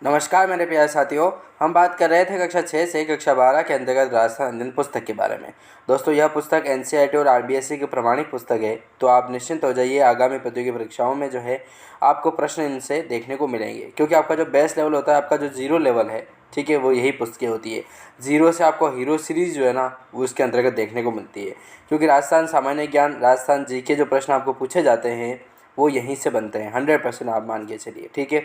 नमस्कार मेरे प्यारे साथियों। हम बात कर रहे थे कक्षा 6 से कक्षा 12 के अंतर्गत राजस्थान अध्ययन पुस्तक के बारे में। दोस्तों, यह पुस्तक एनसीईआरटी और आरबीएसई की प्रमाणित पुस्तक है, तो आप निश्चिंत हो जाइए। आगामी प्रतियोगी परीक्षाओं में जो है आपको प्रश्न इनसे देखने को मिलेंगे, क्योंकि आपका जो बेस लेवल होता है, आपका जो जीरो लेवल है, ठीक है, वो यही पुस्तकें होती है। जीरो से आपको हीरो सीरीज़ जो है ना, वो उसके अंतर्गत देखने को मिलती है, क्योंकि राजस्थान सामान्य ज्ञान, राजस्थान जीके जो प्रश्न आपको पूछे जाते हैं वो यहीं से बनते हैं। 100% आप मान के चलिए, ठीक है।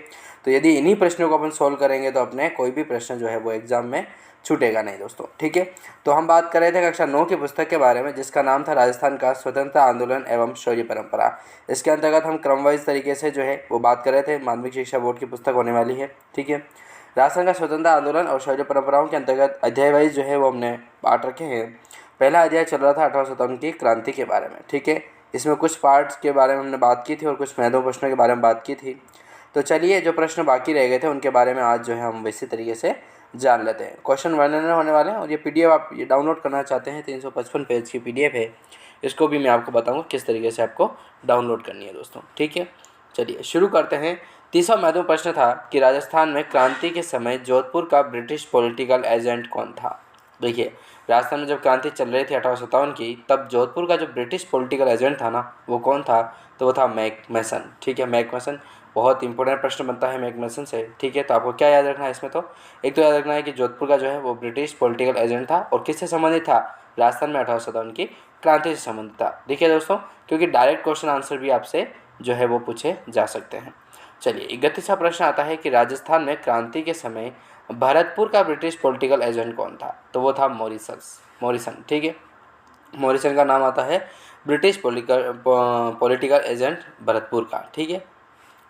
तो यदि इन्हीं प्रश्नों को अपन सोल्व करेंगे तो अपने कोई भी प्रश्न जो है वो एग्ज़ाम में छूटेगा नहीं दोस्तों, ठीक है। तो हम बात कर रहे थे कक्षा 9 की पुस्तक के बारे में, जिसका नाम था राजस्थान का स्वतंत्रता आंदोलन एवं शौर्य परंपरा। इसके अंतर्गत हम क्रमवाइज तरीके से जो है वो बात कर रहे थे। माध्यमिक शिक्षा बोर्ड की पुस्तक होने वाली है, ठीक है। राजस्थान का स्वतंत्रता आंदोलन और शौर्य परंपराओं के अंतर्गत अध्याय वाइज जो है वो हमने बांट रखे हैं। पहला अध्याय चल रहा था 1857 की क्रांति के बारे में, ठीक है। इसमें कुछ पार्ट्स के बारे में हमने बात की थी और कुछ महत्वपूर्ण प्रश्नों के बारे में बात की थी। तो चलिए, जो प्रश्न बाकी रह गए थे उनके बारे में आज जो है हम इसी तरीके से जान लेते हैं। क्वेश्चन वर्णन होने वाले हैं और ये पीडीएफ आप ये डाउनलोड करना चाहते हैं, 355 पेज की पीडीएफ है। इसको भी मैं आपको बताऊंगा किस तरीके से आपको डाउनलोड करनी है दोस्तों, ठीक है। चलिए शुरू करते हैं। तीसरा महत्वपूर्ण प्रश्न था कि राजस्थान में क्रांति के समय जोधपुर का ब्रिटिश पॉलिटिकल एजेंट कौन था। देखिए, राजस्थान में जब क्रांति चल रही थी 1857 की, तब जोधपुर का जो ब्रिटिश पॉलिटिकल एजेंट था ना, वो कौन था? तो वो था मैक मैसन, ठीक है। मैक मैसन बहुत इंपॉर्टेंट प्रश्न बनता है मैक मैसन से, ठीक है। तो आपको क्या याद रखना है इसमें? तो एक तो याद रखना है कि जोधपुर का जो है वो ब्रिटिश पॉलिटिकल एजेंट था और किससे संबंधित था? राजस्थान में 1857 की क्रांति से संबंधित था। देखिए दोस्तों, क्योंकि डायरेक्ट क्वेश्चन आंसर भी आपसे जो है वो पूछे जा सकते हैं। चलिए, 31वां प्रश्न आता है कि राजस्थान में क्रांति के समय भरतपुर का ब्रिटिश पॉलिटिकल एजेंट कौन था? तो वो था मॉरिसन, ठीक है। मॉरिसन का नाम आता है ब्रिटिश पॉलिटिकल एजेंट भरतपुर का, ठीक है।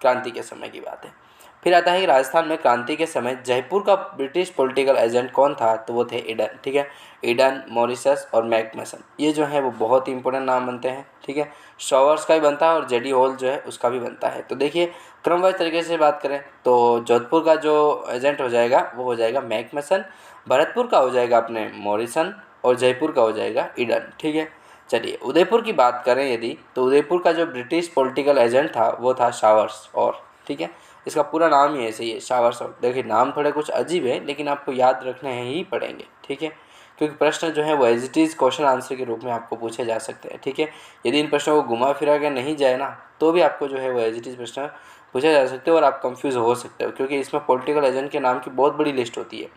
क्रांति के समय की बात है। फिर आता है कि राजस्थान में क्रांति के समय जयपुर का ब्रिटिश पॉलिटिकल एजेंट कौन था? तो वो थे ईडन, ठीक है। ईडन, मॉरिसस और मैक मैसन, ये जो है वो बहुत ही इंपॉर्टेंट नाम बनते हैं, ठीक है। शॉवर्स का भी बनता है और जेडी हॉल जो है उसका भी बनता है। तो देखिए, क्रमवाइज तरीके से बात करें तो जोधपुर का जो एजेंट हो जाएगा वो हो जाएगा मैक मैसन, भरतपुर का हो जाएगा अपने मॉरिसन और जयपुर का हो जाएगा ईडन, ठीक है। चलिए, उदयपुर की बात करें यदि, तो उदयपुर का जो ब्रिटिश पॉलिटिकल एजेंट था वो था शावर्स और, ठीक है। इसका पूरा नाम ही ऐसे ही है, शावर्स और। देखिए, नाम थोड़े कुछ अजीब है लेकिन आपको याद रखने ही पड़ेंगे, ठीक है, क्योंकि प्रश्न जो है वो as it is question answer के रूप में आपको पूछे जा सकते हैं, ठीक है। यदि इन प्रश्नों को घुमा फिरा के नहीं जाए ना, तो भी आपको जो है वो एज इट इज़ प्रश्न पूछे जा सकते हो और आप कंफ्यूज हो सकते हो, क्योंकि इसमें पॉलिटिकल एजेंट के नाम की बहुत बड़ी लिस्ट होती है,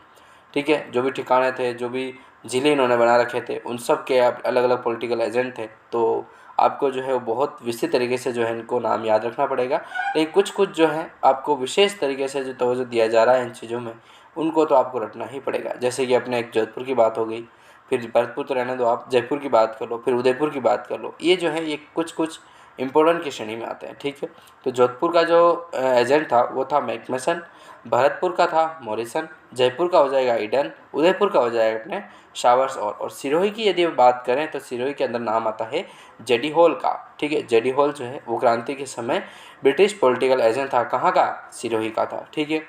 ठीक है। जो भी ठिकाने थे, जो भी ज़िले इन्होंने बना रखे थे, उन सब के अलग अलग पॉलिटिकल एजेंट थे। तो आपको जो है वो बहुत विस्तृत तरीके से जो है इनको नाम याद रखना पड़ेगा। लेकिन कुछ कुछ जो है आपको विशेष तरीके से जो तवज्जो दिया जा रहा है इन चीज़ों में, उनको तो आपको रटना ही पड़ेगा। जैसे कि अपने एक जोधपुर की बात हो गई, फिर भरतपुर तो रहने दो, आप जयपुर की बात कर लो, फिर उदयपुर की बात कर लो। ये जो है ये कुछ कुछ इंपॉर्टेंट की श्रेणी में आते हैं, ठीक है। तो जोधपुर का जो एजेंट था वो था मैकमेसन, भरतपुर का था मॉरिसन, जयपुर का हो जाएगा ईडन, उदयपुर का हो जाएगा अपने शावर्स और सिरोही की यदि बात करें तो सिरोही के अंदर नाम आता है जेडी हॉल का, ठीक है। जेडी हॉल जो है वो क्रांति के समय ब्रिटिश पॉलिटिकल एजेंट था। कहाँ का? सिरोही का था, ठीक है।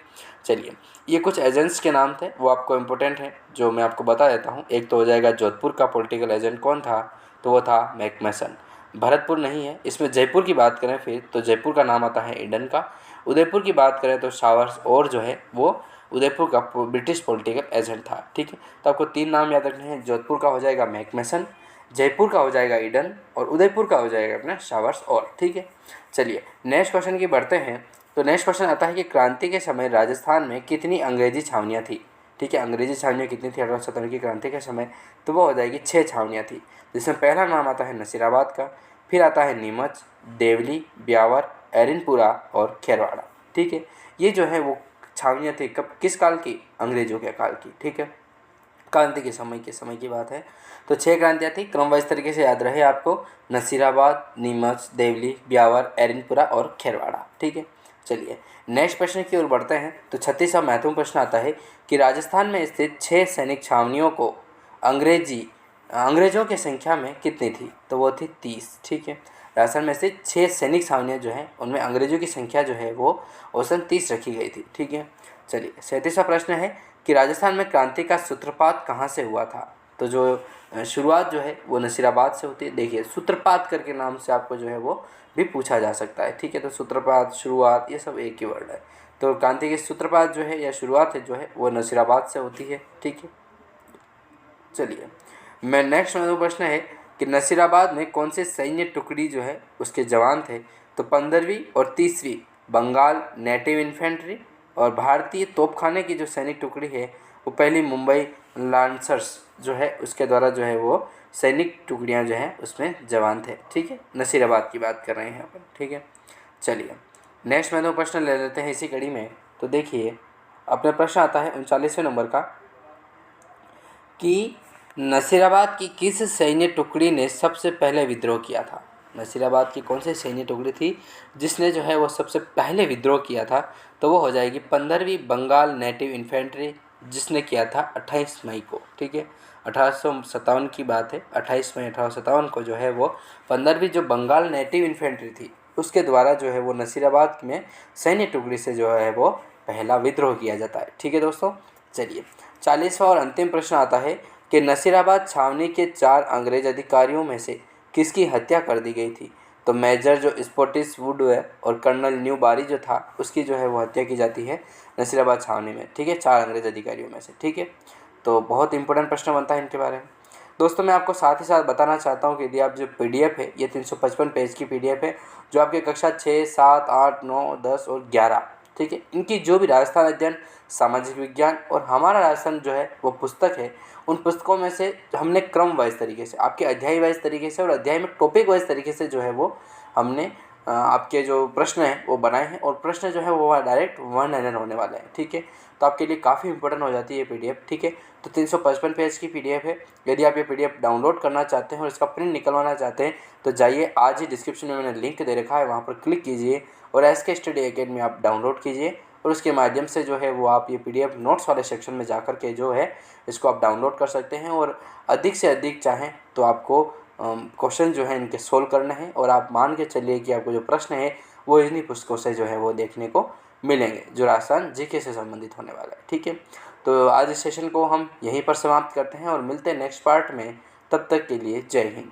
चलिए, ये कुछ एजेंट्स के नाम थे, वो आपको इम्पोर्टेंट हैं, जो मैं आपको बता देता हूँ। एक तो हो जाएगा जोधपुर का पॉलिटिकल एजेंट कौन था? तो वो था मैकमेसन। भरतपुर नहीं है इसमें। जयपुर की बात करें फिर तो जयपुर का नाम आता है ईडन का। उदयपुर की बात करें तो शावर्स और जो है वो उदयपुर का ब्रिटिश पॉलिटिकल एजेंट था, ठीक है। तो आपको 3 नाम याद रखने हैं। जोधपुर का हो जाएगा मैकमेसन, जयपुर का हो जाएगा ईडन और उदयपुर का हो जाएगा अपना शावर्स और, ठीक है। चलिए नेक्स्ट क्वेश्चन की बढ़ते हैं। तो नेक्स्ट क्वेश्चन आता है कि क्रांति के समय राजस्थान में कितनी अंग्रेजी छावनियाँ थी, ठीक है। अंग्रेजी छावनियाँ कितनी थी 1857 की क्रांति के समय? तो वो हो जाएगी 6 छावनियाँ थी, जिसमें पहला नाम आता है नसीराबाद का, फिर आता है नीमच, देवली, ब्यावर, एरनपुरा और खेरवाड़ा, ठीक है। ये जो है वो छावनियाँ थी कब, किस काल की? अंग्रेजों के काल की, ठीक है। क्रांति के समय की बात है। तो 6 क्रांतियाँ थी, क्रमवाइज तरीके से याद रहे आपको। नसीराबाद, नीमच, देवली, ब्यावर, एरनपुरा और खेरवाड़ा, ठीक है। चलिए नेक्स्ट प्रश्न की ओर बढ़ते हैं। तो 36वां महत्वपूर्ण प्रश्न आता है कि राजस्थान में स्थित 6 सैनिक छावनियों को अंग्रेजों की संख्या में कितनी थी? तो वो थी 30, ठीक है। राजस्थान में स्थित 6 सैनिक छावनियाँ जो हैं उनमें अंग्रेजों की संख्या जो है वो औसतन 30 रखी गई थी, ठीक है। चलिए 37वां प्रश्न है कि राजस्थान में क्रांति का सूत्रपात कहाँ से हुआ था? तो जो शुरुआत जो है वो नसीराबाद से होती है। देखिए, सूत्रपात करके नाम से आपको जो है वो भी पूछा जा सकता है, ठीक है। तो सूत्रपात, शुरुआत, ये सब एक ही वर्ड है। तो क्रांति की सूत्रपात जो है या शुरुआत है जो है वो नसीराबाद से होती है। ठीक है, चलिए मैं नेक्स्ट मेरा प्रश्न है कि नसीराबाद में कौन से सैन्य टुकड़ी जो है उसके जवान थे। तो 15वीं और 30वीं बंगाल नेटिव इन्फेंट्री और भारतीय तोपखाने की जो सैनिक टुकड़ी है वो पहली मुंबई लांसर्स जो है उसके द्वारा जो है वो सैनिक टुकड़ियां जो हैं उसमें जवान थे। ठीक है, नसीराबाद की बात कर रहे हैं अपन। ठीक है, चलिए नेक्स्ट मैं दो प्रश्न ले लेते हैं इसी कड़ी में। तो देखिए अपना प्रश्न आता है 39वें नंबर का कि नसीराबाद की किस सैन्य टुकड़ी ने सबसे पहले विद्रोह किया था। नसीराबाद की कौन सी सैन्य टुकड़ी थी जिसने जो है वो सबसे पहले विद्रोह किया था। तो वो हो जाएगी 15वीं बंगाल नेटिव इन्फेंट्री जिसने किया था 28 मई को। ठीक है, 1857 की बात है। 28 मई 1857 को जो है वो 15वीं जो बंगाल नेटिव इन्फेंट्री थी उसके द्वारा जो है वो नसीराबाद में सैन्य टुकड़ी से जो है वो पहला विद्रोह किया जाता है। ठीक है दोस्तों, चलिए 40वां और अंतिम प्रश्न आता है कि नसीराबाद छावनी के 4 अंग्रेज अधिकारियों में से किसकी हत्या कर दी गई थी। तो मेजर जो स्पॉटिस वुड है और कर्नल न्यू बारी जो था उसकी जो है वो हत्या की जाती है नसीराबाद छावनी में। ठीक है, 4 अंग्रेज अधिकारियों में से। ठीक है, तो बहुत इंपॉर्टेंट प्रश्न बनता है इनके बारे में। दोस्तों मैं आपको साथ ही साथ बताना चाहता हूँ कि यदि आप जो PDF है ये 355 पेज की PDF है जो आपके कक्षा 6, 7, 8, 9, 10 और 11, ठीक है, इनकी जो भी राजस्थान अध्ययन, सामाजिक विज्ञान और हमारा राजस्थान जो है वो पुस्तक है, उन पुस्तकों में से हमने क्रम वाइज तरीके से आपके अध्याय वाइज तरीके से और अध्याय में टॉपिक वाइज तरीके से जो है वो हमने आपके जो प्रश्न हैं वो बनाए हैं और प्रश्न जो है वो डायरेक्ट 100 होने वाले हैं। ठीक है, तो आपके लिए काफ़ी इंपॉर्टेंट हो जाती है ये PDF। ठीक है, तो 355 पेज की PDF है। यदि आप ये PDF डाउनलोड करना चाहते हैं और इसका प्रिंट निकलवाना चाहते हैं तो जाइए आज ही डिस्क्रिप्शन में मैंने लिंक दे रखा है, वहाँ पर क्लिक कीजिए और SK स्टडी अकेडमी आप डाउनलोड कीजिए और उसके माध्यम से जो है वो आप ये PDF नोट्स वाले सेक्शन में जा कर के जो है इसको आप डाउनलोड कर सकते हैं और अधिक से अधिक चाहें तो आपको क्वेश्चन जो है इनके सोल्व करने हैं और आप मान के चलिए कि आपको जो प्रश्न है वो इन्हीं पुस्तकों से जो है वो देखने को मिलेंगे जो राजस्थान GK से संबंधित होने वाला है। ठीक है, तो आज इस सेशन को हम यहीं पर समाप्त करते हैं और मिलते हैं नेक्स्ट पार्ट में। तब तक के लिए जय हिंद।